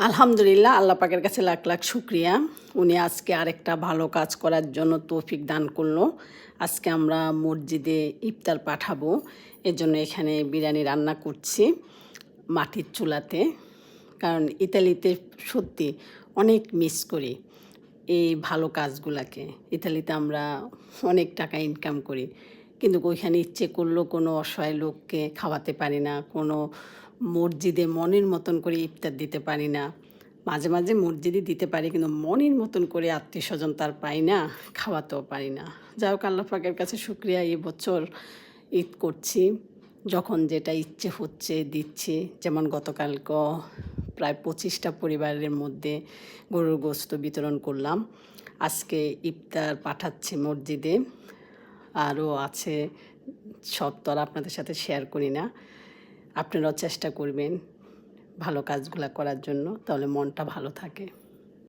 আলহামদুলিল্লাহ, আল্লাহ পাকের কাছে লাখ লাখ শুক্রিয়া। উনি আজকে আরেকটা ভালো কাজ করার জন্য তৌফিক দান করলো। আজকে আমরা মসজিদে ইফতার পাঠাবো, এজন্য এখানে বিরিয়ানি রান্না করছি মাটির চুলাতে। কারণ ইতালিতে সত্যি অনেক মিস করি এই ভালো কাজগুলাকে। ইতালিতে আমরা অনেক টাকা ইনকাম করি, কিন্তু ওইখানে ইচ্ছে করলেও কোনো অসহায় লোককে খাওয়াতে পারি না, কোনো মসজিদে মনের মতন করে ইফতার দিতে পারি না। মাঝে মাঝে মসজিদে দিতে পারি, কিন্তু মনের মতন করে আত্মীয় স্বজন তার পাই না, খাওয়াতেও পারি না। যাই হোক, আল্লাহ পাকের কাছে শুক্রিয়া, এবছর ঈদ করছি, যখন যেটা ইচ্ছে হচ্ছে দিচ্ছি। যেমন গতকালকে প্রায় 25টা পরিবারের মধ্যে গরুর গোশত বিতরণ করলাম। আজকে ইফতার পাঠাচ্ছি মসজিদে, আরও আছে, সব তো আর আপনাদের সাথে শেয়ার করি না। আপনারাও চেষ্টা করবেন ভালো কাজগুলো করার জন্য, তাহলে মনটা ভালো থাকে।